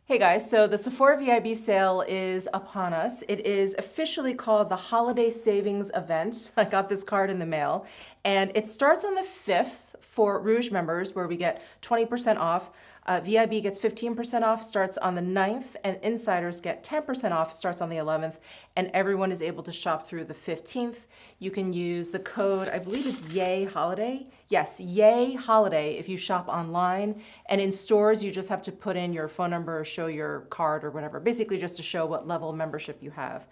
Hey guys, so the Sephora VIB sale is upon us. It is officially called the Holiday Savings Event. I got this card in the mail, and it starts on the 5th for Rouge members, where we get 20% off. VIB gets 15% off, starts on the 9th, and Insiders get 10% off, starts on the 11th, and everyone is able to shop through the 15th. You can use the code, I believe it's YAY Holiday. Yes, YAY Holiday if you shop online, and in stores you just have to put in your phone number or show your card or whatever, basically just to show what level of membership you have.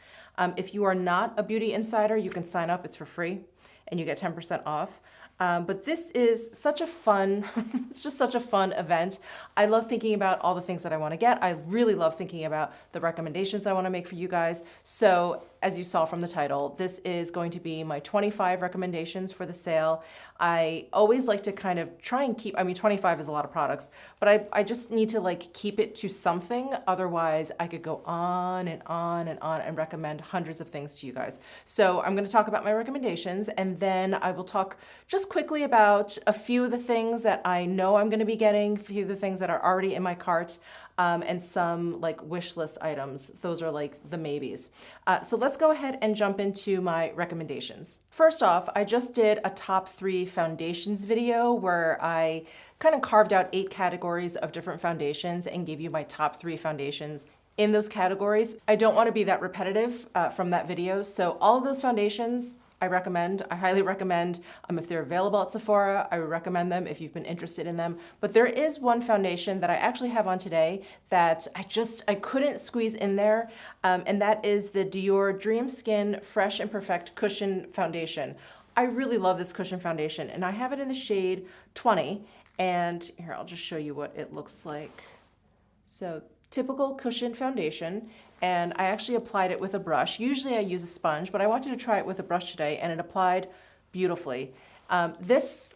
If you are not a beauty insider, you can sign up, it's for free, and you get 10% off. But this is such a fun, it's just such a fun event. I love thinking about all the things that I want to get. I really love thinking about the recommendations I want to make for you guys. So as you saw from the title, this is going to be my 25 recommendations for the sale. I always like to kind of try and keep, 25 is a lot of products, but I just need to like keep it to something. Otherwise I could go on and on and on and recommend hundreds of things to you guys. So I'm going to talk about my recommendations, and then I will talk just quickly about a few of the things that I know I'm going to be getting, a few of the things that are already in my cart, and some like wish list items. Those are like the maybes. So let's go ahead and jump into my recommendations. First off, I just did a top 3 foundations video where I kind of carved out 8 categories of different foundations and gave you my top 3 foundations in those categories. I don't want to be that repetitive from that video. So all of those foundations I highly recommend. If they're available at Sephora, I would recommend them if you've been interested in them. But there is one foundation that I actually have on today that I couldn't squeeze in there, and that is the Dior Dream Skin Fresh and Perfect Cushion Foundation. I really love this cushion foundation, and I have it in the shade 20. And here, I'll just show you what it looks like. So typical cushion foundation, and I actually applied it with a brush. Usually I use a sponge, but I wanted to try it with a brush today, and it applied beautifully. This,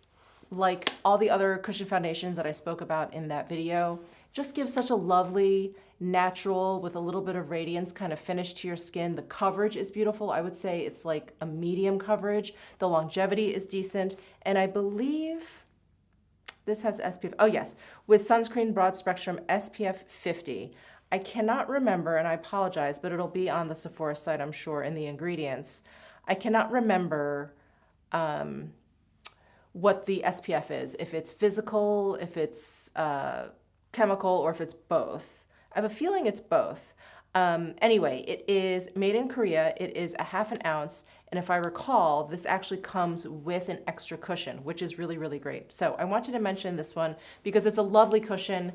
like all the other cushion foundations that I spoke about in that video, just gives such a lovely, natural, with a little bit of radiance kind of finish to your skin. The coverage is beautiful. I would say it's like a medium coverage. The longevity is decent, and I believe this has SPF, oh yes, with sunscreen broad spectrum SPF 50. I cannot remember, and I apologize, but it'll be on the Sephora site, I'm sure, in the ingredients. I cannot remember what the SPF is, if it's physical, if it's chemical, or if it's both. I have a feeling it's both. Anyway, it is made in Korea. It is a ½ ounce. And if I recall, this actually comes with an extra cushion, which is really, really great. So I wanted to mention this one because it's a lovely cushion.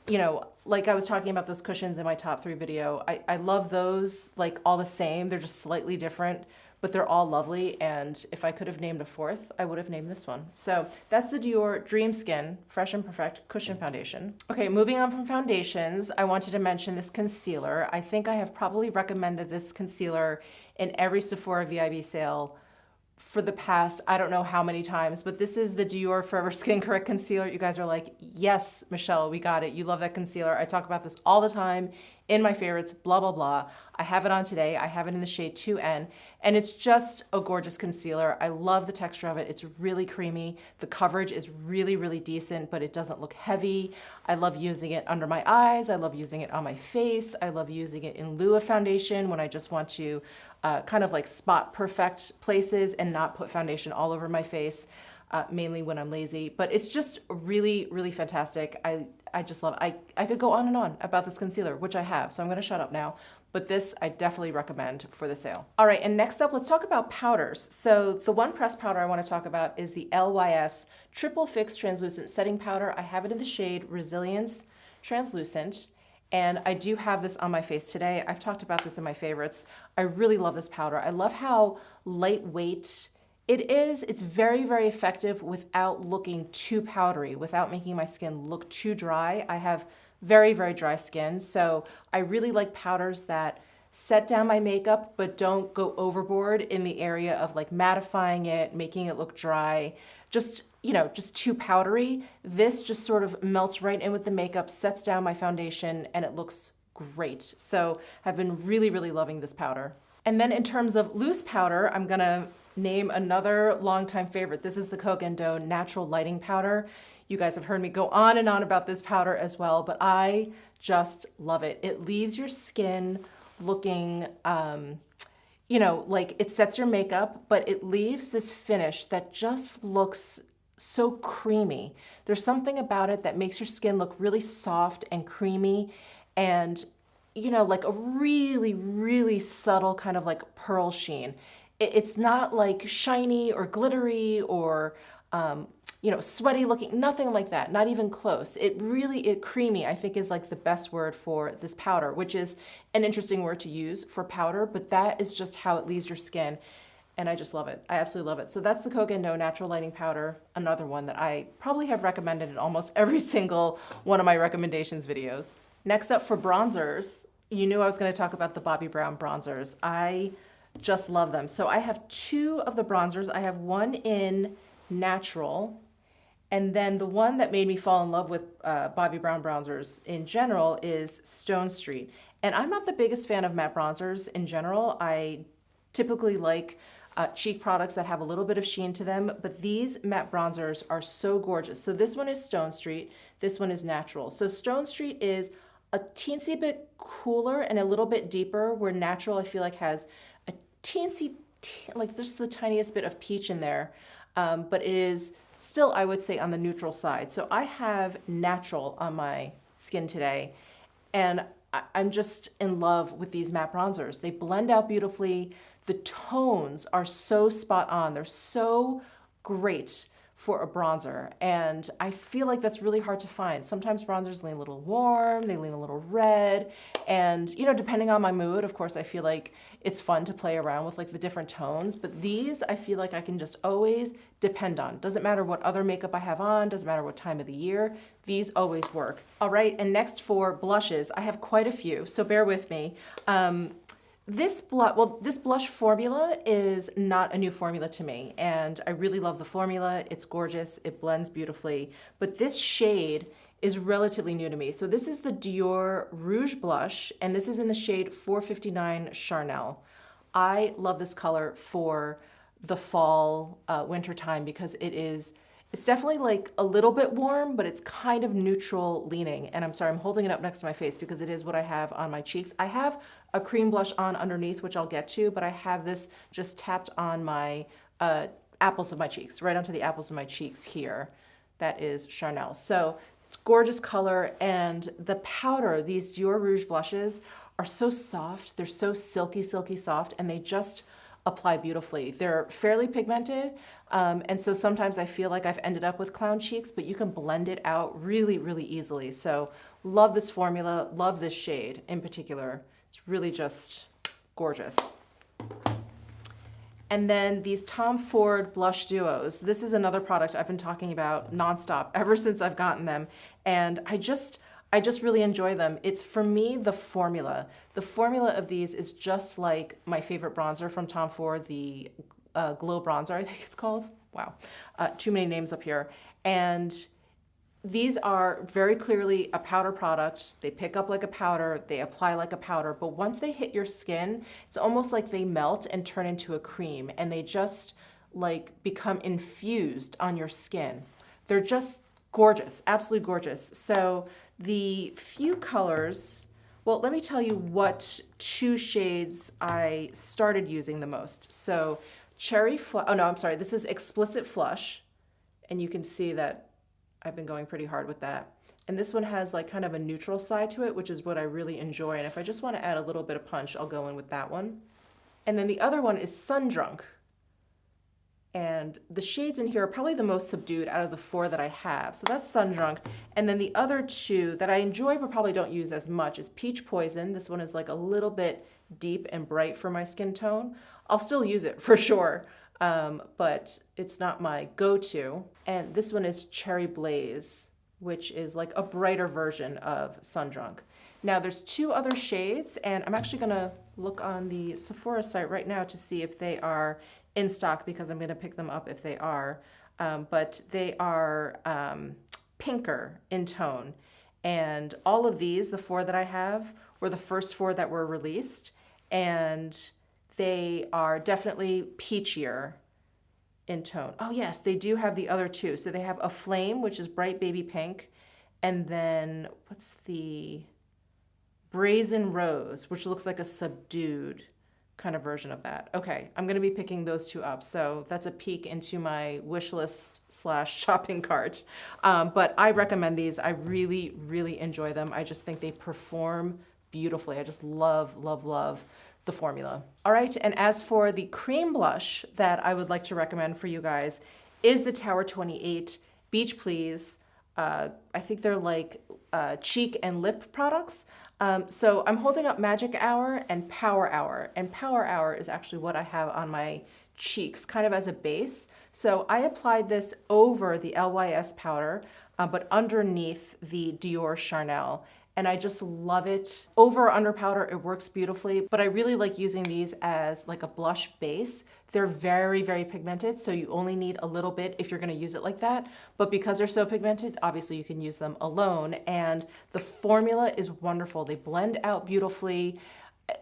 You know, like I was talking about those cushions in my top 3 video, I love those like all the same. They're just slightly different, but they're all lovely. And if I could have named a 4th, I would have named this one. So that's the Dior Dream Skin Fresh and Perfect Cushion Foundation. Okay, moving on from foundations, I wanted to mention this concealer. I think I have probably recommended this concealer in every Sephora VIB sale for the past, I don't know how many times, but this is the Dior Forever Skin Correct Concealer. You guys are like, yes, Michelle, we got it. You love that concealer. I talk about this all the time in my favorites, blah, blah, blah. I have it on today. I have it in the shade 2N, and it's just a gorgeous concealer. I love the texture of it. It's really creamy. The coverage is really, really decent, but it doesn't look heavy. I love using it under my eyes. I love using it on my face. I love using it in lieu of foundation when I just want to kind of like spot perfect places and not put foundation all over my face, mainly when I'm lazy. But it's just really, really fantastic. I just love it. I could go on and on about this concealer, which I have, so I'm gonna shut up now. But this I definitely recommend for the sale. All right, and next up, let's talk about powders. So the one pressed powder I wanna talk about is the LYS Triple Fix Translucent Setting Powder. I have it in the shade Resilience Translucent. And I do have this on my face today. I've talked about this in my favorites. I really love this powder. I love how lightweight it is. It's very, very effective without looking too powdery, without making my skin look too dry. I have very, very dry skin, so I really like powders that set down my makeup but don't go overboard in the area of like mattifying it, making it look dry, just too powdery. This just sort of melts right in with the makeup, sets down my foundation, and it looks great. So I've been really, really loving this powder. And then in terms of loose powder, I'm gonna name another longtime favorite. This is the Coke & Dough Natural Lighting Powder. You guys have heard me go on and on about this powder as well, but I just love it. It leaves your skin looking, you know, like it sets your makeup, but it leaves this finish that just looks so creamy. There's something about it that makes your skin look really soft and creamy and, you know, like a really, really subtle kind of like pearl sheen. It's not like shiny or glittery or, you know, sweaty looking, nothing like that, not even close. It creamy, I think is like the best word for this powder, which is an interesting word to use for powder, but that is just how it leaves your skin. And I just love it. I absolutely love it. So that's the Kogan No Natural Lighting Powder, another one that I probably have recommended in almost every single one of my recommendations videos. Next up for bronzers, you knew I was going to talk about the Bobbi Brown bronzers. I just love them. So I have two of the bronzers. I have one in natural, and then the one that made me fall in love with Bobbi Brown bronzers in general is Stone Street. And I'm not the biggest fan of matte bronzers in general. I typically like cheek products that have a little bit of sheen to them, but these matte bronzers are so gorgeous. So this one is Stone Street, this one is natural. So Stone Street is a teensy bit cooler and a little bit deeper, where natural I feel like has a teensy, like just the tiniest bit of peach in there, but it is still, I would say, on the neutral side. So I have natural on my skin today, and I'm just in love with these matte bronzers. They blend out beautifully. The tones are so spot on. They're so great for a bronzer. And I feel like that's really hard to find. Sometimes bronzers lean a little warm, they lean a little red. And, you know, depending on my mood, of course, I feel like it's fun to play around with like the different tones. But these, I feel like I can just always depend on. Doesn't matter what other makeup I have on, doesn't matter what time of the year, these always work. All right, and next for blushes, I have quite a few, so bear with me. This blush formula is not a new formula to me, and I really love the formula. It's gorgeous, it blends beautifully, but this shade is relatively new to me. So this is the Dior Rouge Blush, and this is in the shade 459 Charnel. I love this color for the fall, winter time, because it's definitely like a little bit warm, but it's kind of neutral leaning. And I'm sorry, I'm holding it up next to my face because it is what I have on my cheeks. I have a cream blush on underneath, which I'll get to, but I have this just tapped on my apples of my cheeks, right onto the apples of my cheeks here. That is Charnel. So gorgeous color, and the powder, these Dior Rouge blushes are so soft. They're so silky, silky soft, and they just apply beautifully. They're fairly pigmented, and so sometimes I feel like I've ended up with clown cheeks, but you can blend it out really, really easily. So love this formula, love this shade in particular. It's really just gorgeous. And then these Tom Ford blush duos. This is another product I've been talking about nonstop ever since I've gotten them, and I just really enjoy them. It's, for me, the formula. The formula of these is just like my favorite bronzer from Tom Ford, the Glow Bronzer, I think it's called. Wow, too many names up here. And these are very clearly a powder product. They pick up like a powder, they apply like a powder, but once they hit your skin, it's almost like they melt and turn into a cream, and they just like become infused on your skin. They're just gorgeous, absolutely gorgeous. So the few colors, well, let me tell you what two shades I started using the most. So this is Explicit Flush, and you can see that I've been going pretty hard with that. And this one has like kind of a neutral side to it, which is what I really enjoy. And if I just want to add a little bit of punch, I'll go in with that one. And then the other one is Sundrunk. And the shades in here are probably the most subdued out of the four that I have. So that's Sundrunk. And then the other two that I enjoy but probably don't use as much is Peach Poison. This one is like a little bit deep and bright for my skin tone. I'll still use it for sure, but it's not my go-to. And this one is Cherry Blaze, which is like a brighter version of Sundrunk. Now there's two other shades, and I'm actually gonna look on the Sephora site right now to see if they are in stock, because I'm gonna pick them up if they are. But they are pinker in tone. And all of these, the four that I have, were the first four that were released. And they are definitely peachier in tone. Oh yes, they do have the other two. So they have a Flame, which is bright baby pink. And then what's the Brazen Rose, which looks like a subdued kind of version of that. Okay, I'm gonna be picking those two up. So that's a peek into my wish list / shopping cart. But I recommend these. I really, really enjoy them. I just think they perform beautifully. I just love, love, love the formula. All right, and as for the cream blush that I would like to recommend for you guys is the Tower 28 Beach Please. I think they're like cheek and lip products. So I'm holding up Magic Hour and Power Hour, and Power Hour is actually what I have on my cheeks, kind of as a base. So I applied this over the LYS powder, but underneath the Dior Charnel. And I just love it. Over or under powder, it works beautifully, but I really like using these as like a blush base. They're very, very pigmented, so you only need a little bit if you're gonna use it like that. But because they're so pigmented, obviously you can use them alone. And the formula is wonderful. They blend out beautifully.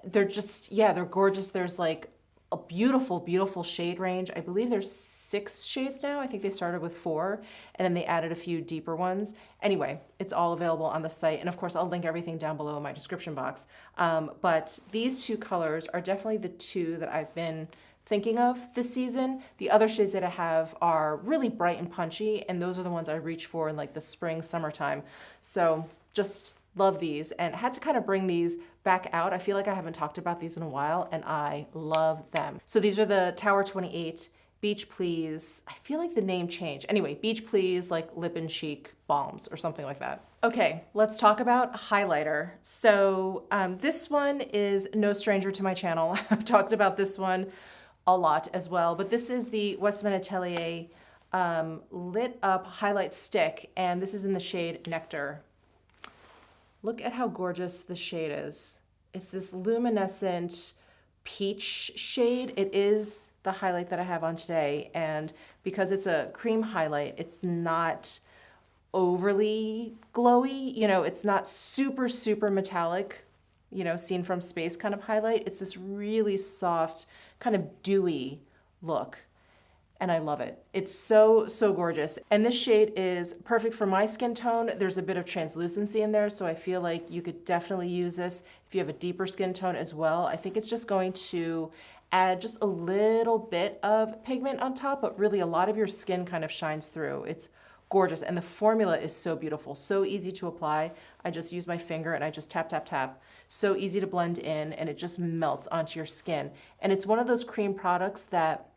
They're just, yeah, they're gorgeous. There's like a beautiful, beautiful shade range. I believe there's 6 shades now. I think they started with 4, and then they added a few deeper ones. Anyway, it's all available on the site. And of course, I'll link everything down below in my description box. But these 2 colors are definitely the 2 that I've been thinking of this season. The other shades that I have are really bright and punchy, and those are the ones I reach for in like the spring, summertime. So just love these, and had to kind of bring these back out. I feel like I haven't talked about these in a while, and I love them. So these are the Tower 28 Beach Please. I feel like the name changed. Anyway, Beach Please, like lip and cheek balms or something like that. Okay, let's talk about highlighter. So this one is no stranger to my channel. I've talked about this one a lot as well, but this is the Westman Atelier Lit Up Highlight Stick, and this is in the shade Nectar. Look at how gorgeous the shade is. It's this luminescent peach shade. It is the highlight that I have on today, and because it's a cream highlight, it's not overly glowy. You know, it's not super, super metallic, you know, seen from space kind of highlight. It's this really soft, kind of dewy look. And I love it. It's so, so gorgeous. And this shade is perfect for my skin tone. There's a bit of translucency in there, so I feel like you could definitely use this if you have a deeper skin tone as well. I think it's just going to add just a little bit of pigment on top, but really a lot of your skin kind of shines through. It's gorgeous, and the formula is so beautiful, so easy to apply. I just use my finger and I just tap, tap, tap. So easy to blend in, and it just melts onto your skin. And it's one of those cream products that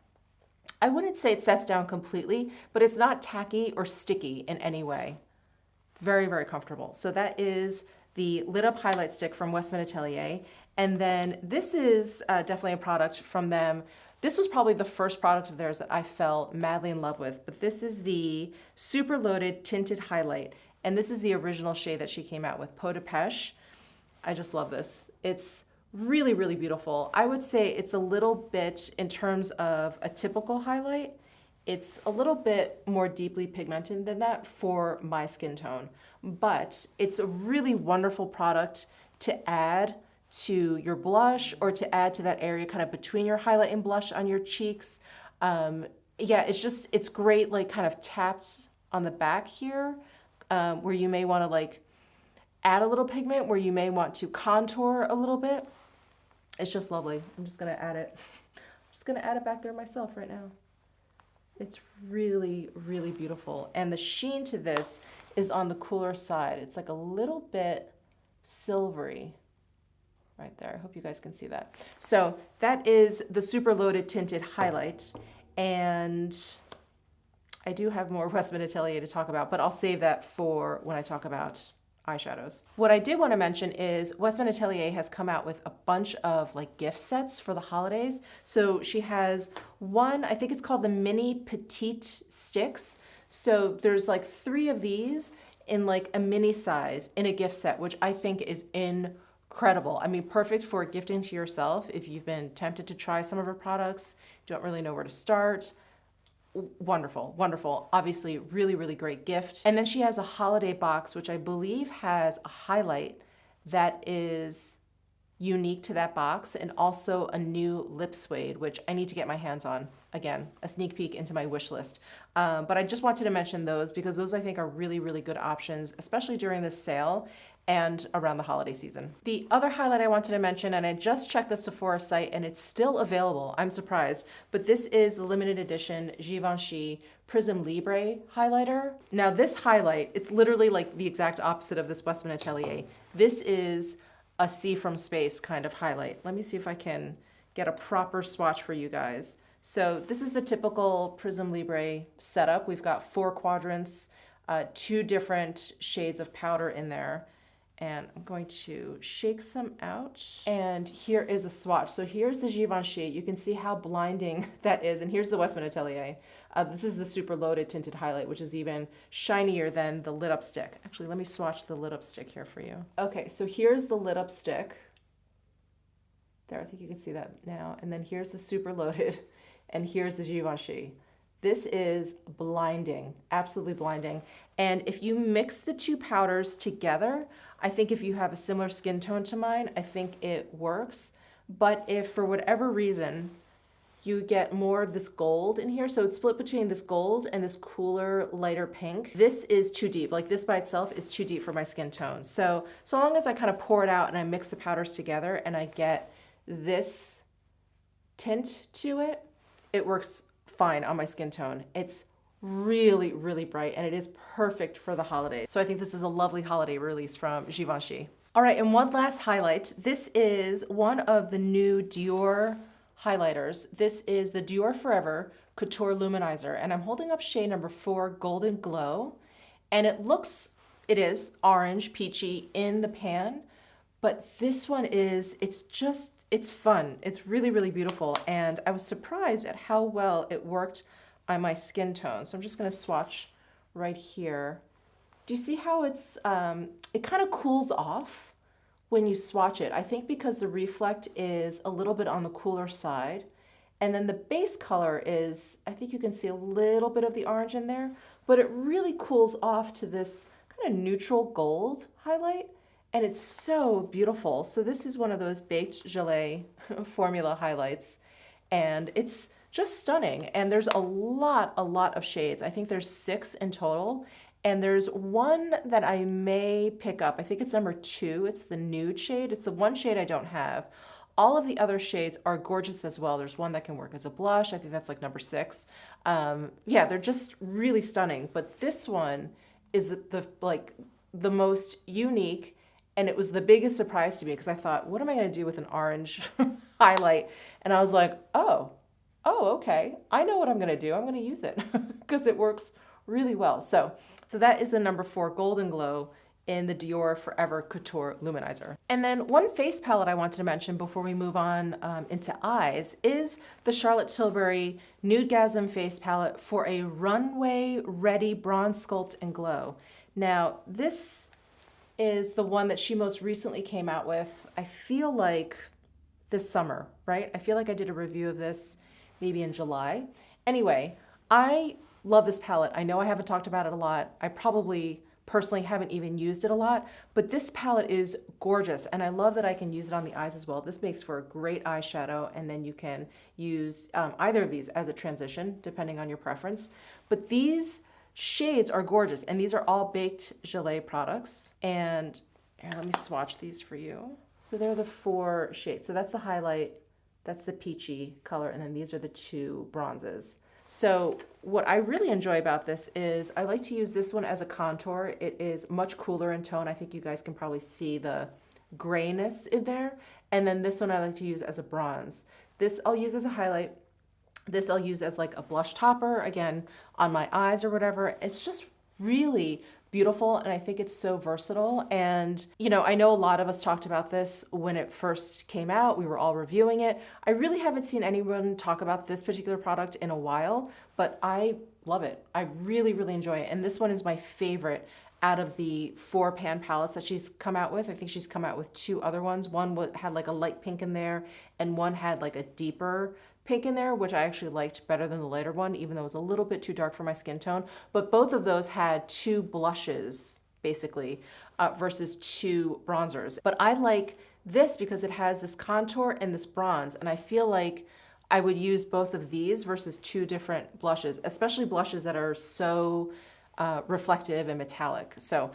I wouldn't say it sets down completely, but it's not tacky or sticky in any way. Very, very comfortable. So that is the Lit Up Highlight Stick from Westman Atelier. And then this is definitely a product from them. This was probably the first product of theirs that I fell madly in love with, but this is the Super Loaded Tinted Highlight. And this is the original shade that she came out with, Peau de Pêche. I just love this. It's really, really beautiful. I would say it's a little bit, in terms of a typical highlight, it's a little bit more deeply pigmented than that for my skin tone. But it's a really wonderful product to add to your blush, or to add to that area kind of between your highlight and blush on your cheeks. Yeah, it's great, like kind of tapped on the back here, where you may want to like add a little pigment, where you may want to contour a little bit. It's just lovely. I'm just gonna add it. I'm just gonna add it back there myself right now. It's really, really beautiful. And the sheen to this is on the cooler side. It's like a little bit silvery right there. I hope you guys can see that. So that is the Super Loaded Tinted Highlight. And I do have more Westman Atelier to talk about, but I'll save that for when I talk about eyeshadows. What I did want to mention is Westman Atelier has come out with a bunch of like gift sets for the holidays. So she has one, I think it's called the Mini Petite Sticks. So there's like 3 of these in like a mini size in a gift set, which I think is incredible. I mean, perfect for gifting to yourself if you've been tempted to try some of her products, don't really know where to start. Wonderful, wonderful. Obviously, really, really great gift. And then she has a holiday box, which I believe has a highlight that is unique to that box, and also a new lip suede, which I need to get my hands on. Again, a sneak peek into my wish list. But I just wanted to mention those because those I think are really, really good options, especially during this sale. and around the holiday season. The other highlight I wanted to mention, and I just checked the Sephora site and it's still available, I'm surprised, but this is the limited edition Givenchy Prism Libre highlighter. Now this highlight, it's literally like the exact opposite of this Westman Atelier. This is a see from space kind of highlight. Let me see if I can get a proper swatch for you guys. So this is the typical Prism Libre setup. We've got 4 quadrants, 2 different shades of powder in there. And I'm going to shake some out. And here is a swatch. So here's the Givenchy. You can see how blinding that is. And here's the Westman Atelier. This is the super loaded tinted highlight, which is even shinier than the lit up stick. Actually, let me swatch the lit up stick here for you. Okay, so here's the lit up stick. There, I think you can see that now. And then here's the super loaded, and here's the Givenchy. This is blinding, absolutely blinding. And if you mix the 2 powders together, I think if you have a similar skin tone to mine, I think it works. But if for whatever reason, you get more of this gold in here, so it's split between this gold and this cooler, lighter pink, this is too deep. Like this by itself is too deep for my skin tone. So long as I kind of pour it out and I mix the powders together and I get this tint to it, it works fine on my skin tone. It's really, really bright and it is perfect for the holidays. So I think this is a lovely holiday release from Givenchy. All right, and one last highlight. This is one of the new Dior highlighters. This is the Dior Forever Couture Luminizer, and I'm holding up shade number 4, Golden Glow, and it is orange, peachy in the pan, but this one is, it's fun. It's really, really beautiful, and I was surprised at how well it worked on my skin tone. So I'm just gonna swatch right here. Do you see how it's, it kind of cools off when you swatch it? I think because the reflect is a little bit on the cooler side, and then the base color is, I think you can see a little bit of the orange in there, but it really cools off to this kind of neutral gold highlight, and it's so beautiful. So this is one of those baked gelée formula highlights, and it's just stunning. And there's a lot of shades. I think there's 6 in total. And there's one that I may pick up. I think it's number 2. It's the nude shade. It's the one shade I don't have. All of the other shades are gorgeous as well. There's one that can work as a blush. I think that's like number 6. Yeah, they're just really stunning. But this one is the most unique, and it was the biggest surprise to me because I thought, what am I going to do with an orange highlight? And I was like, oh, okay. I know what I'm going to do. I'm going to use it because it works really well. So that is the number 4 Golden Glow in the Dior Forever Couture Luminizer. And then one face palette I wanted to mention before we move on into eyes is the Charlotte Tilbury Nudegasm face palette for a runway ready bronze sculpt and glow. Now this is the one that she most recently came out with, I feel like this summer, right? I feel like I did a review of this maybe in July. Anyway, I love this palette. I know I haven't talked about it a lot. I probably personally haven't even used it a lot, but this palette is gorgeous, and I love that I can use it on the eyes as well. This makes for a great eyeshadow, and then you can use either of these as a transition, depending on your preference. But these shades are gorgeous, and these are all baked gelée products. And here, let me swatch these for you. So they're the 4 shades. So that's the highlight, that's the peachy color, and then these are the 2 bronzes. So what I really enjoy about this is I like to use this one as a contour. It is much cooler in tone. I think you guys can probably see the grayness in there. And then this one I like to use as a bronze. This I'll use as a highlight. This I'll use as like a blush topper, again, on my eyes or whatever. It's just really beautiful, and I think it's so versatile. And you know, I know a lot of us talked about this when it first came out. We were all reviewing it. I really haven't seen anyone talk about this particular product in a while, but I love it. I really, really enjoy it. And this one is my favorite out of the 4 pan palettes that she's come out with. I think she's come out with 2 other ones. One had like a light pink in there, and one had like a deeper pink in there, which I actually liked better than the lighter one, even though it was a little bit too dark for my skin tone. But both of those had 2 blushes, basically, versus 2 bronzers. But I like this because it has this contour and this bronze, and I feel like I would use both of these versus 2 different blushes, especially blushes that are so reflective and metallic. So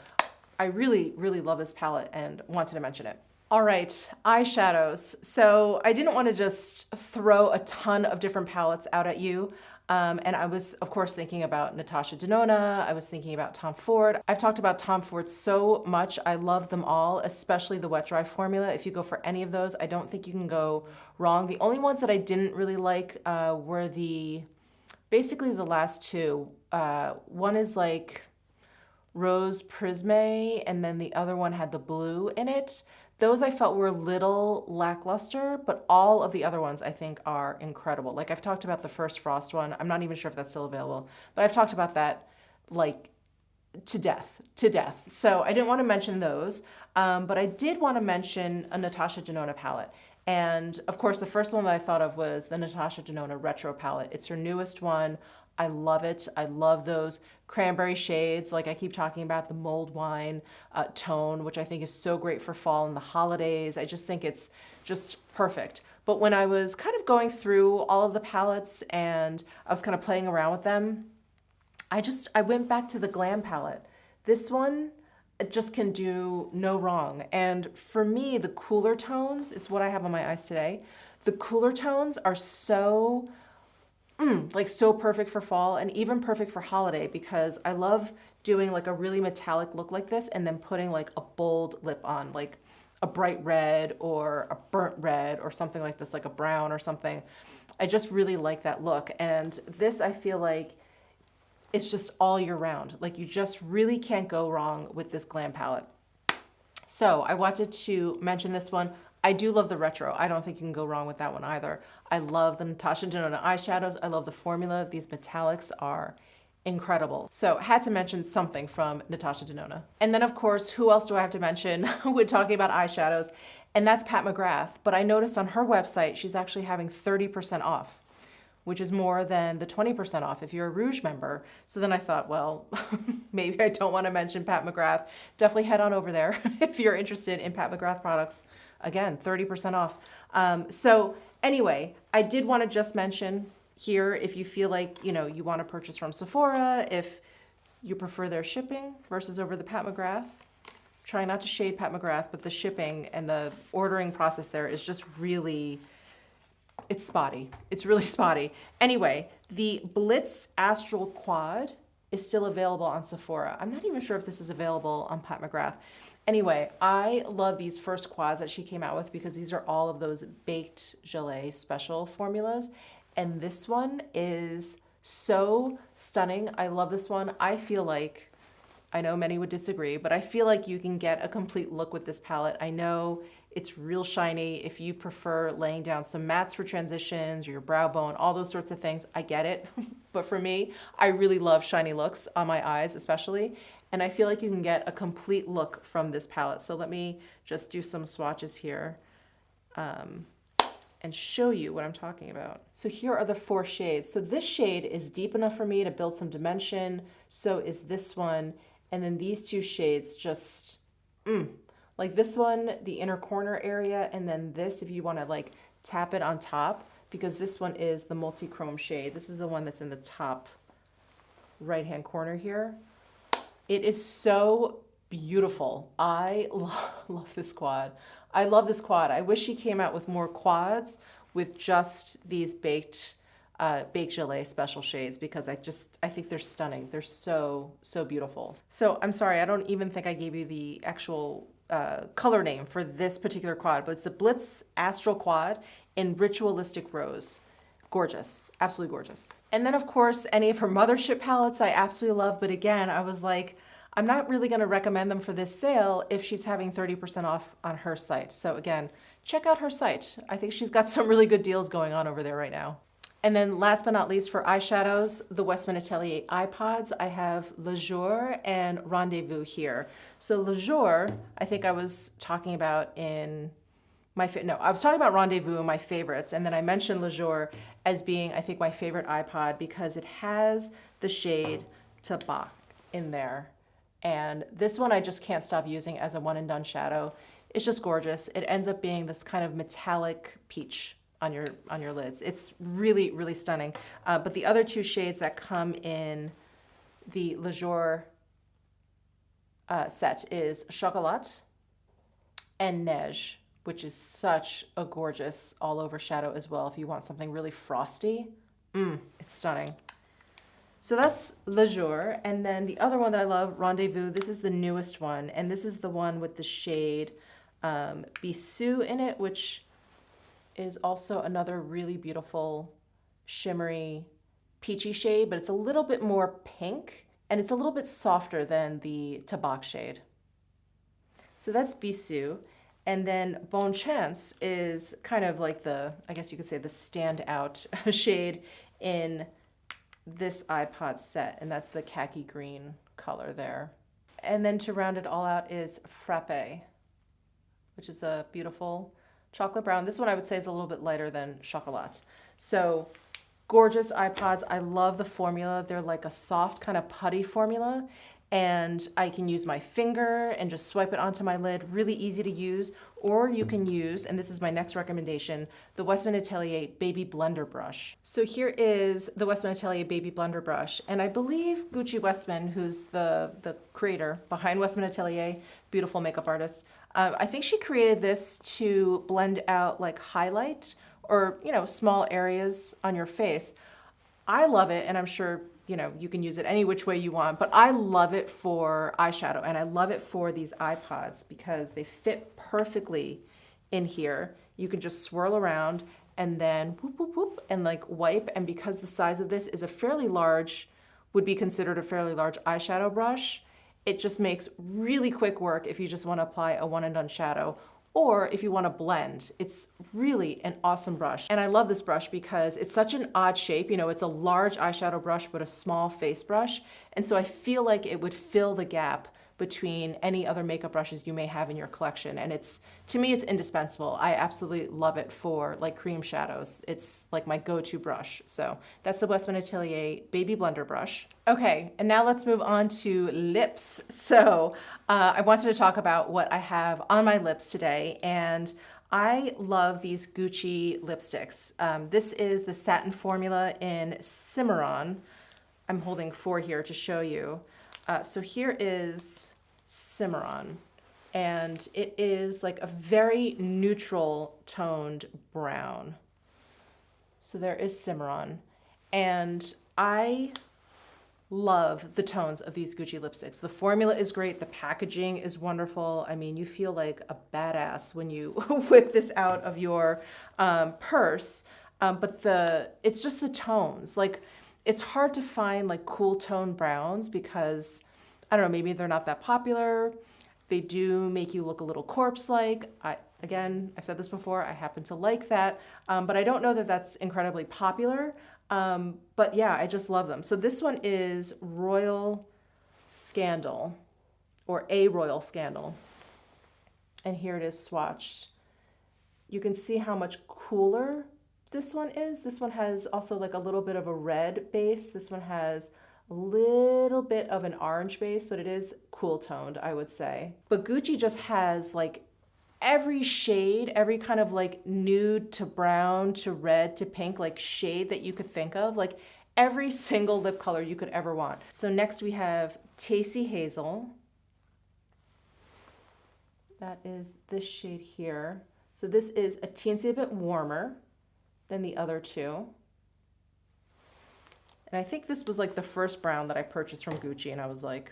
I really, really love this palette and wanted to mention it. All right, eyeshadows. So I didn't want to just throw a ton of different palettes out at you. And I was, of course, thinking about Natasha Denona. I was thinking about Tom Ford. I've talked about Tom Ford so much. I love them all, especially the wet dry formula. If you go for any of those, I don't think you can go wrong. The only ones that I didn't really like were basically the last two. One is like Rose Prisme, and then the other one had the blue in it. Those I felt were a little lackluster, but all of the other ones I think are incredible. Like I've talked about the First Frost one. I'm not even sure if that's still available, but I've talked about that like to death. So I didn't want to mention those, but I did want to mention a Natasha Denona palette. And of course, the first one that I thought of was the Natasha Denona Retro palette. It's her newest one. I love it. I love those cranberry shades. Like I keep talking about the mulled wine tone, which I think is so great for fall and the holidays. I just think it's just perfect. But when I was kind of going through all of the palettes and I was kind of playing around with them, I went back to the Glam palette. This one, it just can do no wrong. And for me, the cooler tones, it's what I have on my eyes today. The cooler tones are so so perfect for fall and even perfect for holiday, because I love doing like a really metallic look like this and then putting like a bold lip on, like a bright red or a burnt red or something like this, like a brown or something. I just really like that look. And this, I feel like it's just all year round. Like you just really can't go wrong with this Glam palette. So I wanted to mention this one. I do love the retro. I don't think you can go wrong with that one either. I love the Natasha Denona eyeshadows. I love the formula. These metallics are incredible. So had to mention something from Natasha Denona. And then of course, who else do I have to mention when talking about eyeshadows? And that's Pat McGrath. But I noticed on her website, she's actually having 30% off, which is more than the 20% off if you're a Rouge member. So then I thought, well, maybe I don't want to mention Pat McGrath. Definitely head on over there if you're interested in Pat McGrath products. Again, 30% off. So anyway, I did want to just mention here, if you feel like, you want to purchase from Sephora, if you prefer their shipping versus over the Pat McGrath, try not to shade Pat McGrath, but the shipping and the ordering process there is just really, it's spotty. It's really spotty. Anyway, the Blitz Astral Quad is still available on Sephora. I'm not even sure if this is available on Pat McGrath. Anyway, I love these first quads that she came out with because these are all of those baked gelée special formulas. And this one is so stunning. I love this one. I feel like, I know many would disagree, but I feel like you can get a complete look with this palette. I know it's real shiny. If you prefer laying down some mattes for transitions or your brow bone, all those sorts of things, I get it. But for me, I really love shiny looks on my eyes especially. And I feel like you can get a complete look from this palette. So let me just do some swatches here and show you what I'm talking about. So here are the 4 shades. So this shade is deep enough for me to build some dimension. So is this one. And then these 2 shades just, like this one, the inner corner area. And then this, if you want to like tap it on top, because this one is the multi-chrome shade. This is the one that's in the top right-hand corner here. It is so beautiful. I love this quad. I love this quad. I wish she came out with more quads with just these baked gelée special shades, because I think they're stunning. They're so, so beautiful. So I'm sorry, I don't even think I gave you the actual color name for this particular quad, but it's a Blitz Astral Quad in Ritualistic Rose. Gorgeous, absolutely gorgeous. And then of course, any of her Mothership palettes I absolutely love, but again, I was like, I'm not really gonna recommend them for this sale if she's having 30% off on her site. So again, check out her site. I think she's got some really good deals going on over there right now. And then last but not least for eyeshadows, the Westman Atelier iPods. I have Le Jour and Rendezvous here. So Le Jour, I think I was talking about in I was talking about Rendezvous in my favorites, and then I mentioned Le Jour as being, I think, my favorite iPod because it has the shade Tabak in there. And this one I just can't stop using as a one and done shadow. It's just gorgeous. It ends up being this kind of metallic peach on your lids. It's really, really stunning. But the other 2 shades that come in the Le Jour set is Chocolat and Neige, which is such a gorgeous all over shadow as well. If you want something really frosty, it's stunning. So that's Le Jour. And then the other one that I love, Rendezvous. This is the newest one. And this is the one with the shade Bisou in it, which is also another really beautiful shimmery peachy shade, but it's a little bit more pink and it's a little bit softer than the Tabac shade. So that's Bisou. And then Bon Chance is kind of like the, I guess you could say the standout shade in this iPod set, and that's the khaki green color there. And then to round it all out is Frappe, which is a beautiful chocolate brown. This one I would say is a little bit lighter than Chocolat. So gorgeous iPods. I love the formula. They're like a soft kind of putty formula, and I can use my finger and just swipe it onto my lid. Really easy to use. Or you can use, and this is my next recommendation, the Westman Atelier Baby Blender Brush. So here is the Westman Atelier Baby Blender Brush, and I believe Gucci Westman, who's the creator behind Westman Atelier, beautiful makeup artist, I think she created this to blend out like highlight or, you know, small areas on your face. I love it, and I'm sure, you know, you can use it any which way you want, but I love it for eyeshadow, and I love it for these iPods because they fit perfectly in here. You can just swirl around and then whoop, whoop, whoop, and like wipe, and because the size of this is a fairly large, would be considered a fairly large eyeshadow brush, it just makes really quick work if you just want to apply a one and done shadow, or if you want to blend. It's really an awesome brush. And I love this brush because it's such an odd shape. You know, it's a large eyeshadow brush, but a small face brush. And so I feel like it would fill the gap between any other makeup brushes you may have in your collection. And it's, to me, it's indispensable. I absolutely love it for like cream shadows. It's like my go-to brush. So that's the Westman Atelier Baby Blender Brush. Okay, and now let's move on to lips. So I wanted to talk about what I have on my lips today, and I love these Gucci lipsticks. This is the satin formula in Cimarron. I'm holding 4 here to show you. So here is Cimarron, and it is like a very neutral toned brown. So there is Cimarron, and I love the tones of these Gucci lipsticks. The formula is great. The packaging is wonderful. I mean, you feel like a badass when you whip this out of your purse, but it's just the tones. Like, it's hard to find like cool tone browns because, I don't know, maybe they're not that popular. They do make you look a little corpse-like. Again, I've said this before, I happen to like that, but I don't know that that's incredibly popular. But yeah, I just love them. So this one is Royal Scandal, or A Royal Scandal. And here it is swatched. You can see how much cooler this one is. This one has also like a little bit of a red base. This one has a little bit of an orange base, but it is cool toned, I would say. But Gucci just has like every shade, every kind of like nude to brown to red to pink, like shade that you could think of, like every single lip color you could ever want. So next we have Tasty Hazel. That is this shade here. So this is a teensy bit warmer than the other two. And I think this was like the first brown that I purchased from Gucci, and I was like,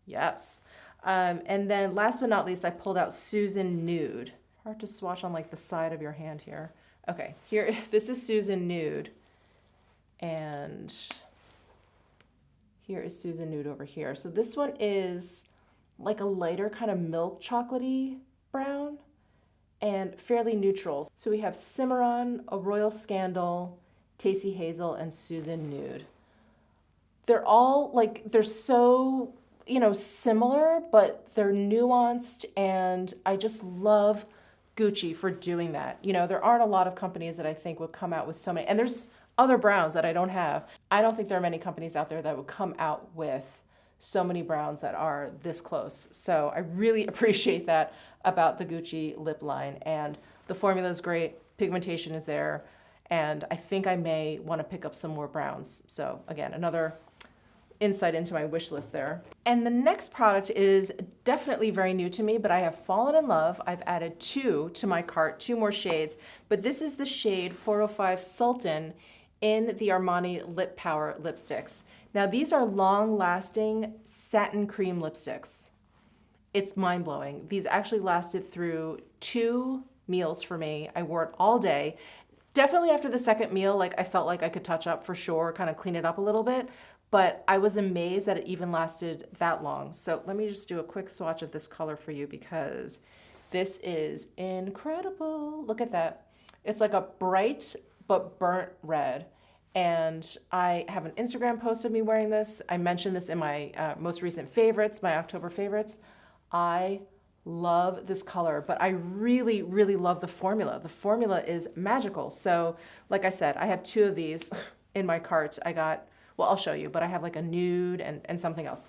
yes. And then last but not least, I pulled out Susan Nude. Hard to swatch on like the side of your hand here. Okay, here, this is Susan Nude. And here is Susan Nude over here. So this one is like a lighter kind of milk chocolatey brown and fairly neutral. So we have Cimarron, A Royal Scandal, Tasty Hazel, and Susan Nude. They're all like, they're so, you know, similar, but they're nuanced, and I just love Gucci for doing that. You know, there aren't a lot of companies that I think would come out with so many, and there's other browns that I don't have. I don't think there are many companies out there that would come out with so many browns that are this close. So I really appreciate that about the Gucci lip line, and the formula is great, pigmentation is there, and I think I may want to pick up some more browns. So again, another insight into my wish list there. And the next product is definitely very new to me, but I have fallen in love. I've added 2 to my cart, 2 more shades, but this is the shade 405 Sultan in the Armani Lip Power lipsticks. Now these are long-lasting satin cream lipsticks. It's mind-blowing. These actually lasted through 2 meals for me. I wore it all day. Definitely after the second meal, like I felt like I could touch up for sure, kind of clean it up a little bit, but I was amazed that it even lasted that long. So let me just do a quick swatch of this color for you because this is incredible. Look at that. It's like a bright but burnt red. And I have an Instagram post of me wearing this. I mentioned this in my most recent favorites, my October favorites. I love this color, but I really, really love the formula. The formula is magical. So like I said, I have 2 of these in my cart. I got, well, I'll show you, but I have like a nude and something else.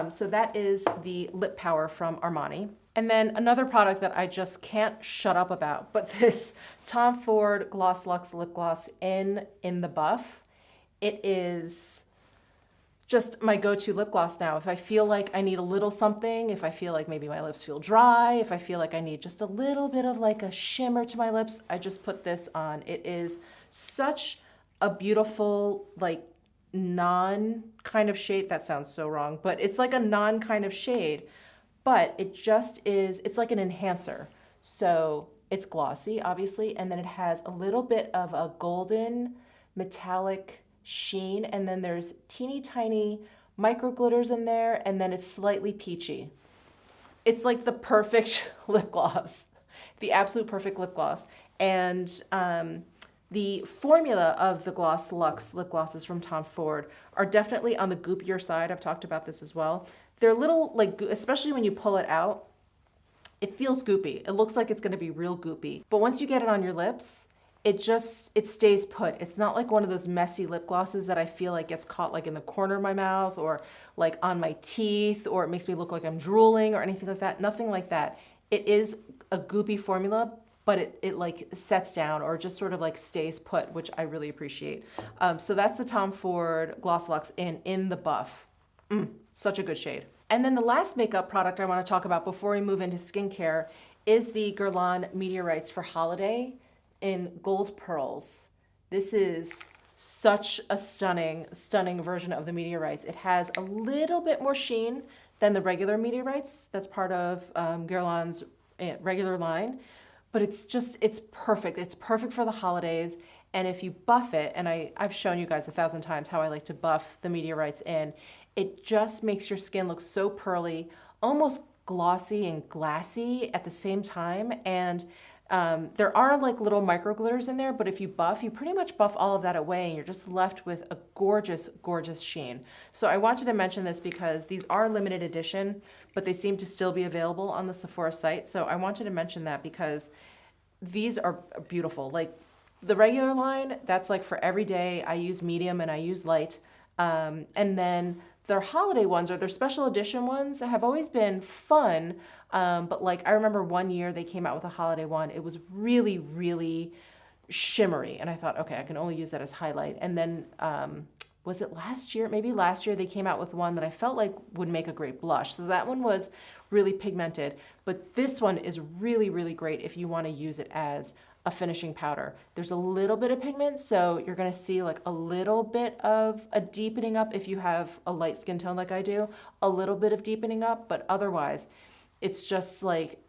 So that is the Lip Power from Armani. And then another product that I just can't shut up about, but this Tom Ford Gloss Luxe Lip Gloss in the Buff. It is just my go-to lip gloss now. If I feel like I need a little something, if I feel like maybe my lips feel dry, if I feel like I need just a little bit of like a shimmer to my lips, I just put this on. It is such a beautiful, like non kind of shade. That sounds so wrong, but it's like a non kind of shade, but it just is, it's like an enhancer. So it's glossy, obviously, and then it has a little bit of a golden metallic sheen, and then there's teeny tiny micro glitters in there, and then it's slightly peachy. It's like the perfect lip gloss, the absolute perfect lip gloss. And the formula of the Gloss Luxe lip glosses from Tom Ford are definitely on the goopier side. I've talked about this as well. They're a little like, especially when you pull it out, it feels goopy. It looks like it's gonna be real goopy. But once you get it on your lips, it stays put. It's not like one of those messy lip glosses that I feel like gets caught like in the corner of my mouth or like on my teeth, or it makes me look like I'm drooling or anything like that. Nothing like that. It is a goopy formula, but it like sets down or just sort of like stays put, which I really appreciate. So that's the Tom Ford Gloss Luxe in the Buff. Such a good shade. And then the last makeup product I want to talk about before we move into skincare is the Guerlain Meteorites for Holiday in Gold Pearls. This is such a stunning, stunning version of the Meteorites. It has a little bit more sheen than the regular Meteorites. That's part of Guerlain's regular line, but it's perfect. It's perfect for the holidays. And if you buff it, and I've shown you guys 1,000 times how I like to buff the Meteorites in, it just makes your skin look so pearly, almost glossy and glassy at the same time. And there are like little micro glitters in there, but if you buff, you pretty much buff all of that away and you're just left with a gorgeous, gorgeous sheen. So I wanted to mention this because these are limited edition, but they seem to still be available on the Sephora site. So I wanted to mention that because these are beautiful. Like the regular line, that's like for every day. I use medium and I use light. And then their holiday ones or their special edition ones have always been fun. But like I remember one year they came out with a holiday one. It was really, really shimmery. And I thought, okay, I can only use that as highlight. And then was it last year? Maybe last year they came out with one that I felt like would make a great blush. So that one was really pigmented. But this one is really, really great if you want to use it as a finishing powder. There's a little bit of pigment, so you're gonna see like a little bit of a deepening up if you have a light skin tone like I do, a little bit of deepening up, but otherwise it's just like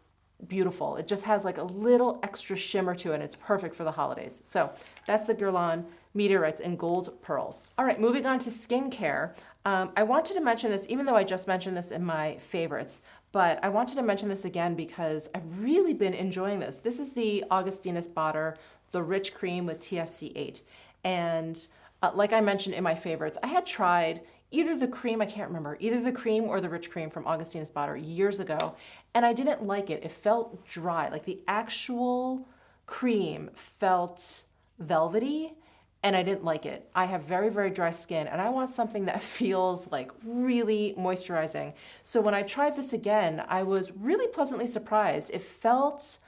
beautiful. It just has like a little extra shimmer to it and it's perfect for the holidays. So that's the Guerlain Meteorites in Gold Pearls. All right, moving on to skincare. I wanted to mention this, even though I just mentioned this in my favorites, but I wanted to mention this again because I've really been enjoying this. This is the Augustinus Bader, the Rich Cream with TFC8. And like I mentioned in my favorites, I had tried either the cream, I can't remember, either the cream or the Rich Cream from Augustinus Bader years ago, and I didn't like it. It felt dry, like the actual cream felt velvety, and I didn't like it. I have very, very dry skin and I want something that feels like really moisturizing. So when I tried this again, I was really pleasantly surprised. It felt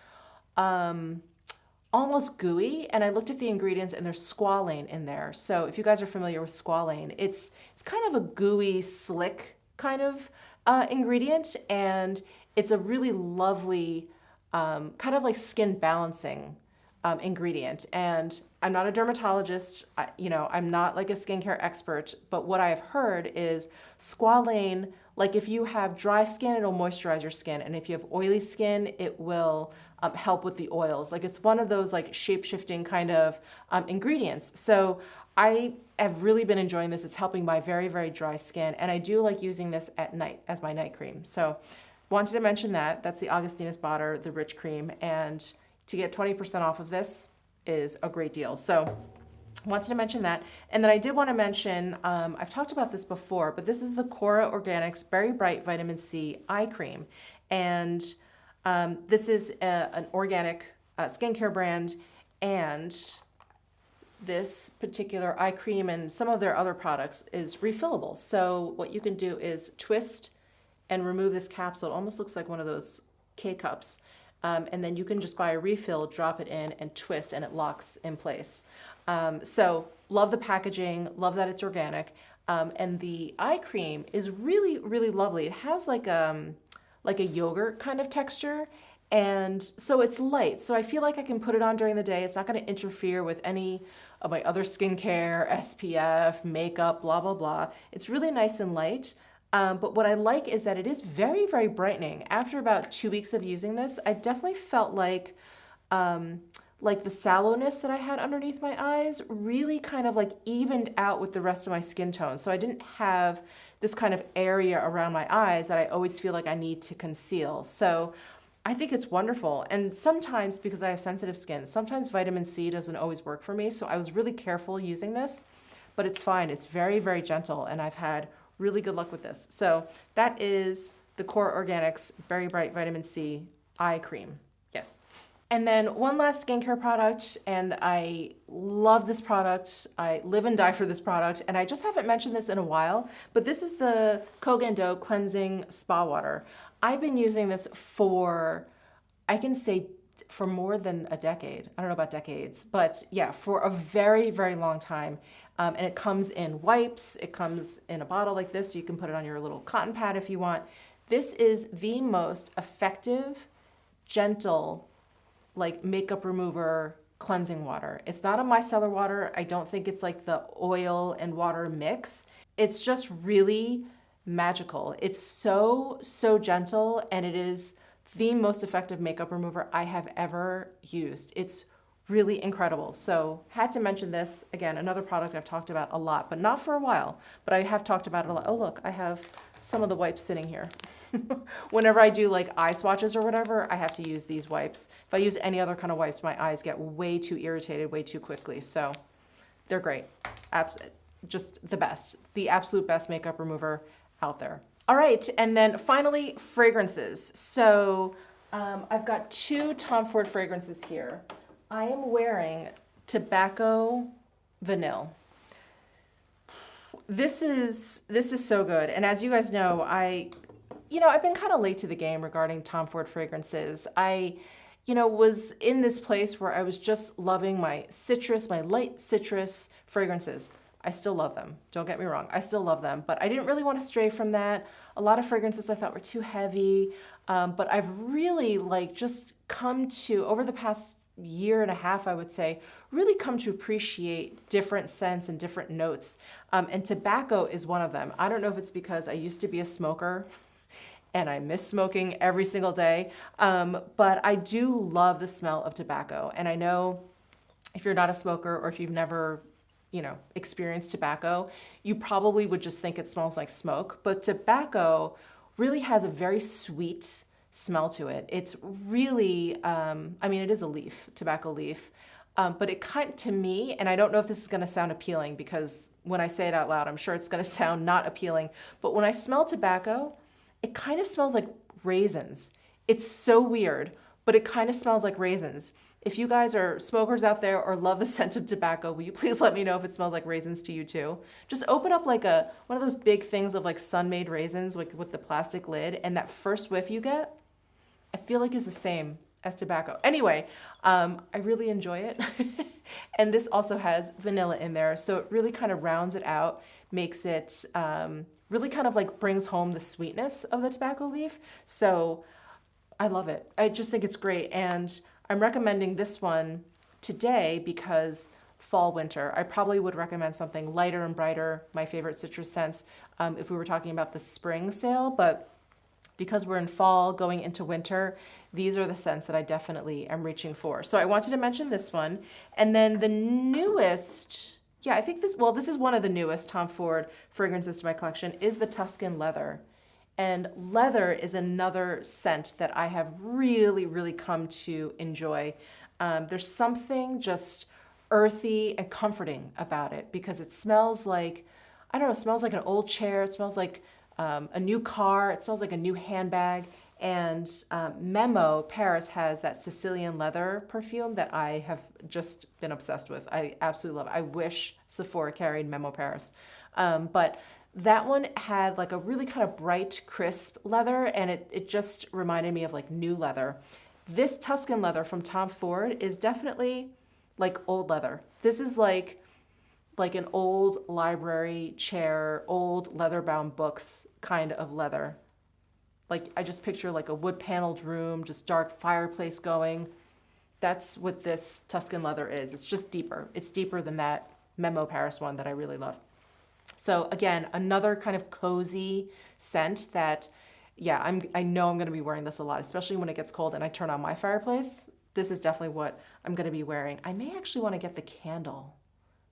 almost gooey, and I looked at the ingredients and there's squalane in there. So if you guys are familiar with squalane, it's kind of a gooey, slick kind of ingredient, and it's a really lovely kind of like skin balancing ingredient. And I'm not a dermatologist, I'm not like a skincare expert, but what I've heard is squalane, like if you have dry skin, it'll moisturize your skin. And if you have oily skin, it will help with the oils. Like it's one of those like shape-shifting kind of ingredients. So I have really been enjoying this. It's helping my very, very dry skin. And I do like using this at night as my night cream. So wanted to mention that. That's the Augustinus Bader, the Rich Cream. And to get 20% off of this is a great deal. So wanted to mention that. And then I did want to mention, I've talked about this before, but this is the Cora Organics Berry Bright Vitamin C Eye Cream. And this is an organic skincare brand. And this particular eye cream and some of their other products is refillable. So what you can do is twist and remove this capsule. It almost looks like one of those K-cups. And then you can just buy a refill, drop it in, and twist, and it locks in place. So love the packaging, love that it's organic. And the eye cream is really, really lovely. It has like a yogurt kind of texture. And so it's light. So I feel like I can put it on during the day. It's not going to interfere with any of my other skincare, SPF, makeup, blah, blah, blah. It's really nice and light. But what I like is that it is very, very brightening. After about 2 weeks of using this, I definitely felt like the sallowness that I had underneath my eyes really kind of like evened out with the rest of my skin tone. So I didn't have this kind of area around my eyes that I always feel like I need to conceal. So I think it's wonderful. And sometimes, because I have sensitive skin, sometimes vitamin C doesn't always work for me. So I was really careful using this, but it's fine. It's very, very gentle, and I've had really good luck with this. So that is the Cora Organics Berry Bright Vitamin C Eye Cream. Yes. And then one last skincare product, and I love this product. I live and die for this product, and I just haven't mentioned this in a while, but this is the Kogan Do Cleansing Spa Water. I've been using this for, I can say, for more than a decade. I don't know about decades, but yeah, for a very, very long time. And it comes in wipes. It comes in a bottle like this, so you can put it on your little cotton pad if you want. This is the most effective, gentle, like makeup remover cleansing water. It's not a micellar water. I don't think it's like the oil and water mix. It's just really magical. It's so, so gentle, and it is the most effective makeup remover I have ever used. It's really incredible. So had to mention this. Again, another product I've talked about a lot, but not for a while, but I have talked about it a lot. Oh, look, I have some of the wipes sitting here. Whenever I do like eye swatches or whatever, I have to use these wipes. If I use any other kind of wipes, my eyes get way too irritated way too quickly. So they're great. Just the best, the absolute best makeup remover out there. All right, and then finally, fragrances. So I've got 2 Tom Ford fragrances here. I am wearing Tobacco Vanille. This is so good. And as you guys know, I've been kind of late to the game regarding Tom Ford fragrances. I was in this place where I was just loving my light citrus fragrances. I still love them. Don't get me wrong. I still love them, but I didn't really want to stray from that. A lot of fragrances I thought were too heavy, but I've really just come to, over the past year and a half, I would say, really come to appreciate different scents and different notes. And tobacco is one of them. I don't know if it's because I used to be a smoker and I miss smoking every single day, but I do love the smell of tobacco. And I know if you're not a smoker or if you've never experienced tobacco, you probably would just think it smells like smoke, but tobacco really has a very sweet smell to it. It's really, it is a leaf, tobacco leaf, but it to me, and I don't know if this is going to sound appealing because when I say it out loud, I'm sure it's going to sound not appealing, but when I smell tobacco, it kind of smells like raisins. It's so weird, but it kind of smells like raisins. If you guys are smokers out there or love the scent of tobacco, will you please let me know if it smells like raisins to you too? Just open up one of those big things of sun-made raisins with the plastic lid, and that first whiff you get, I feel like is the same as tobacco. Anyway, I really enjoy it. And this also has vanilla in there. So it really kind of rounds it out, makes it really kind of like brings home the sweetness of the tobacco leaf. So I love it. I just think it's great. And I'm recommending this one today because fall, winter, I probably would recommend something lighter and brighter, my favorite citrus scents, if we were talking about the spring sale. But because we're in fall going into winter, these are the scents that I definitely am reaching for. So I wanted to mention this one. And then the newest, yeah, I think this is one of the newest Tom Ford fragrances to my collection, is the Tuscan Leather. And leather is another scent that I have really, really come to enjoy. There's something just earthy and comforting about it because it smells like, I don't know, it smells like an old chair. It smells like a new car. It smells like a new handbag. And Memo Paris has that Sicilian leather perfume that I have just been obsessed with. I absolutely love it. I wish Sephora carried Memo Paris. But that one had like a really kind of bright, crisp leather, and it just reminded me of like new leather. This Tuscan Leather from Tom Ford is definitely like old leather. This is like an old library chair, old leather-bound books kind of leather. Like I just picture like a wood-paneled room, just dark fireplace going. That's what this Tuscan Leather is. It's just deeper. It's deeper than that Memo Paris one that I really love. So again, another kind of cozy scent that, yeah, I know I'm going to be wearing this a lot, especially when it gets cold and I turn on my fireplace. This is definitely what I'm going to be wearing. I may actually want to get the candle.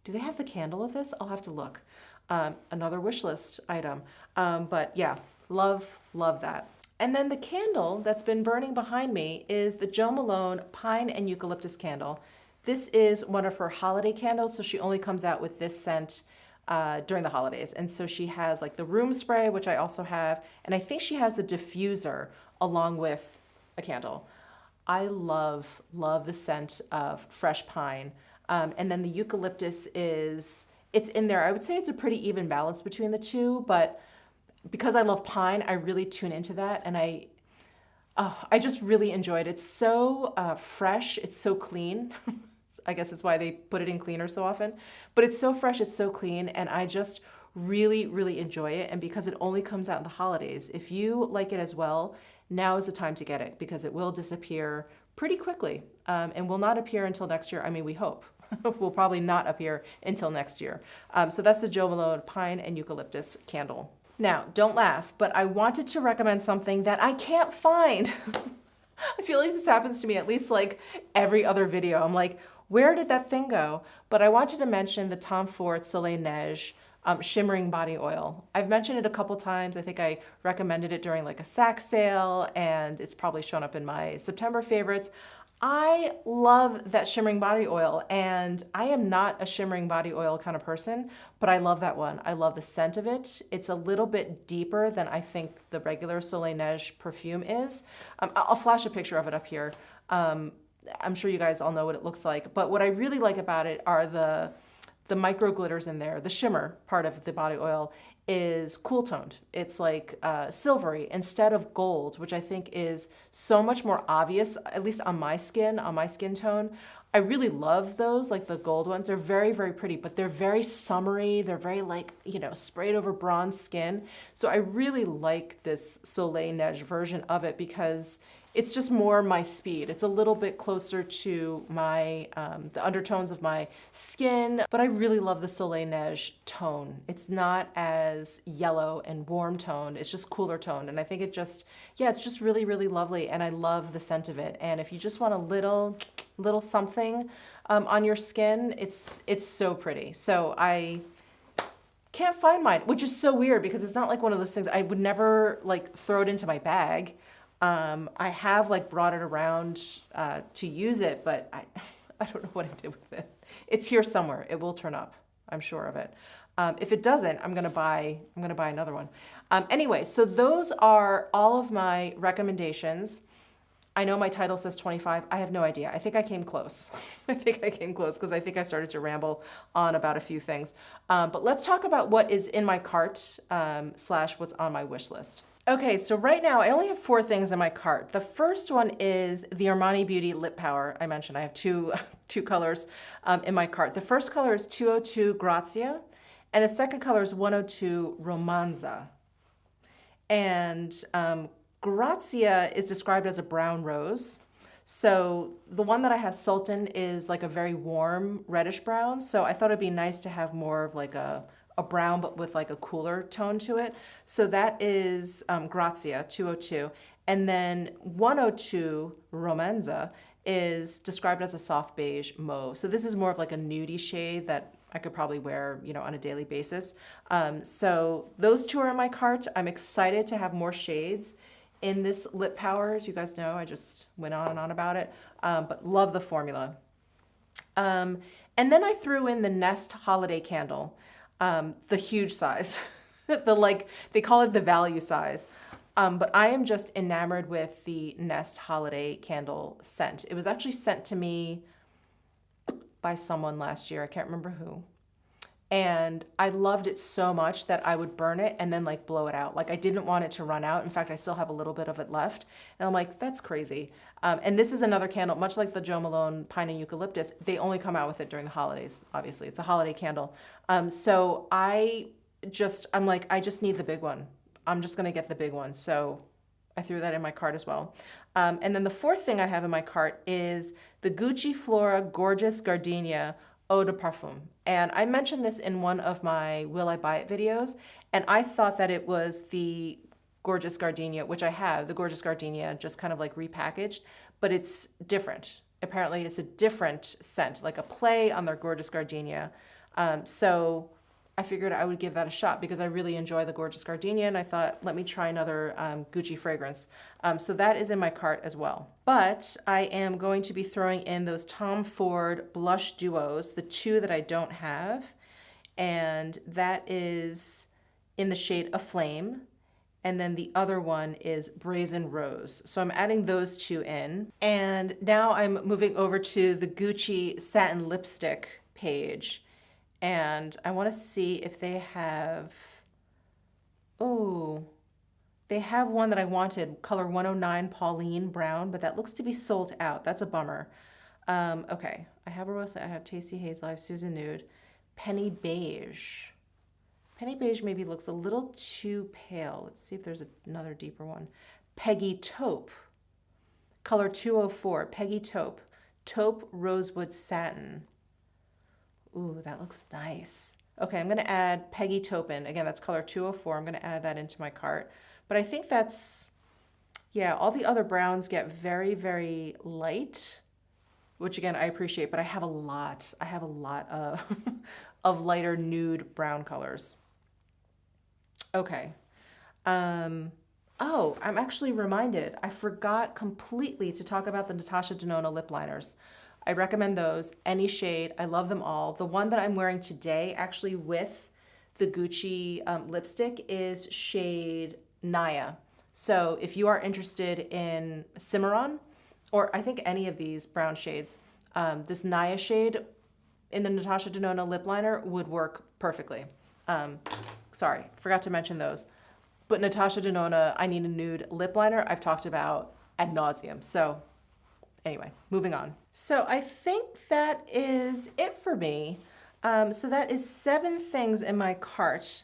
Do they have the candle of this? I'll have to look. Another wish list item. But yeah, love that. And then the candle that's been burning behind me is the Jo Malone Pine and Eucalyptus candle. This is one of her holiday candles, so she only comes out with this scent during the holidays. And so she has like the room spray, which I also have, and I think she has the diffuser along with a candle. I love the scent of fresh pine. And then the eucalyptus it's in there. I would say it's a pretty even balance between the two, but because I love pine, I really tune into that, and I just really enjoy it. It's so fresh, it's so clean. I guess that's why they put it in cleaner so often. But it's so fresh, it's so clean, and I just really, really enjoy it. And because it only comes out in the holidays, if you like it as well, now is the time to get it because it will disappear pretty quickly and will not appear until next year. I mean, we hope. Will probably not appear until next year. So that's the Jo Malone Pine and Eucalyptus candle. Now, don't laugh, but I wanted to recommend something that I can't find. I feel like this happens to me at least like every other video. I'm like, where did that thing go? But I wanted to mention the Tom Ford Soleil Neige shimmering body oil. I've mentioned it a couple times. I think I recommended it during like a Saks sale, and it's probably shown up in my September favorites. I love that shimmering body oil, and I am not a shimmering body oil kind of person, but I love that one. I love the scent of it. It's a little bit deeper than I think the regular Soleil Neige perfume is. I'll flash a picture of it up here. I'm sure you guys all know what it looks like, but what I really like about it are the micro glitters in there. The shimmer part of the body oil is cool toned. It's like silvery instead of gold, which I think is so much more obvious, at least on my skin tone. I really love those, like the gold ones. They're very, very pretty, but they're very summery. They're very like, sprayed over bronze skin. So I really like this Soleil Neige version of it because it's just more my speed. It's a little bit closer to my the undertones of my skin, but I really love the Soleil Neige tone. It's not as yellow and warm toned. It's just cooler toned, and I think it's just really, really lovely, and I love the scent of it. And if you just want a little something on your skin, it's so pretty. So I can't find mine, which is so weird because it's not like one of those things I would never like throw it into my bag. I have like brought it around to use it, but I don't know what I did with it. It's here somewhere. It will turn up. I'm sure of it. If it doesn't, I'm gonna buy another one. Anyway, so those are all of my recommendations. I know my title says 25. I have no idea. I think I came close. Because I think I started to ramble on about a few things. But let's talk about what is in my cart / what's on my wish list. Okay, so right now I only have 4 things in my cart. The first one is the Armani Beauty Lip Power. I mentioned I have two, two colors in my cart. The first color is 202 Grazia, and the second color is 102 Romanza. And Grazia is described as a brown rose. So the one that I have, Sultan, is like a very warm reddish brown. So I thought it'd be nice to have more of like a brown, but with like a cooler tone to it. So that is Grazia 202. And then 102 Romanza is described as a soft beige mauve. So this is more of like a nudie shade that I could probably wear, you know, on a daily basis. So those 2 are in my cart. I'm excited to have more shades in this lip power. As you guys know, I just went on and on about it, but love the formula. And then I threw in the Nest Holiday Candle, the huge size, they call it the value size. But I am just enamored with the Nest Holiday Candle scent. It was actually sent to me by someone last year. I can't remember who. And I loved it so much that I would burn it and then like blow it out. Like I didn't want it to run out. In fact, I still have a little bit of it left. And I'm like, that's crazy. And this is another candle, much like the Jo Malone Pine and Eucalyptus. They only come out with it during the holidays. Obviously, it's a holiday candle. So I'm like, I just need the big one. I'm just gonna get the big one. So I threw that in my cart as well. And then the 4th thing I have in my cart is the Gucci Flora Gorgeous Gardenia Eau de Parfum. And I mentioned this in one of my Will I Buy It videos, and I thought that it was the Gorgeous Gardenia, which I have, the Gorgeous Gardenia just kind of like repackaged, but it's different. Apparently it's a different scent, like a play on their Gorgeous Gardenia. So I figured I would give that a shot because I really enjoy the Gorgeous Gardenia, and I thought, let me try another Gucci fragrance. So that is in my cart as well. But I am going to be throwing in those Tom Ford blush duos, the 2 that I don't have, and that is in the shade Aflame, and then the other one is Brazen Rose. So I'm adding those 2 in. And now I'm moving over to the Gucci Satin Lipstick page. And I want to see if they have, they have one that I wanted, color 109 Pauline Brown, but that looks to be sold out. That's a bummer. Okay, I have Rosa, I have Tasty Hazel, I have Susan Nude, Penny Beige. Penny Beige maybe looks a little too pale. Let's see if there's another deeper one. Peggy Taupe, color 204, Peggy Taupe, Taupe Rosewood Satin. Ooh, that looks nice. Okay, I'm gonna add Peggy Taupin. Again, that's color 204. I'm gonna add that into my cart. But I think that's, yeah, all the other browns get very, very light, which again, I appreciate, but I have a lot of, of lighter nude brown colors. Okay. Oh, I'm actually reminded. I forgot completely to talk about the Natasha Denona lip liners. I recommend those, any shade. I love them all. The one that I'm wearing today, actually with the Gucci lipstick, is shade Naya. So if you are interested in Cimarron, or I think any of these brown shades, this Naya shade in the Natasha Denona lip liner would work perfectly. Sorry, forgot to mention those. But Natasha Denona, I Need a Nude lip liner, I've talked about ad nauseum. So anyway, moving on. So I think that is it for me. So that is 7 things in my cart.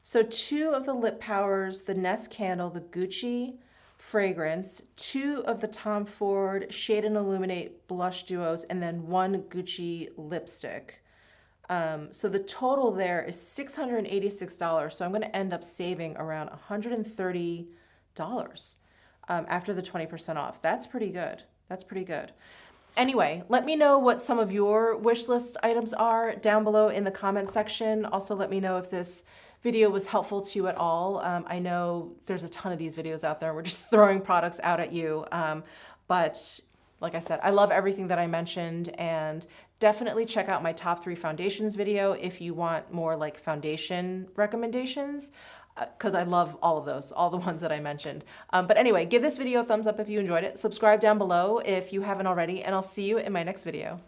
So 2 of the lip powers, the Nest candle, the Gucci fragrance, 2 of the Tom Ford Shade and Illuminate blush duos, and then 1 Gucci lipstick. So the total there is $686. So I'm going to end up saving around $130 after the 20% off. That's pretty good. That's pretty good. Anyway, let me know what some of your wish list items are down below in the comment section. Also, let me know if this video was helpful to you at all. I know there's a ton of these videos out there. We're just throwing products out at you. But like I said, I love everything that I mentioned, and definitely check out my top 3 foundations video if you want more like foundation recommendations, because I love all of those, all the ones that I mentioned. But anyway, give this video a thumbs up if you enjoyed it. Subscribe down below if you haven't already, and I'll see you in my next video.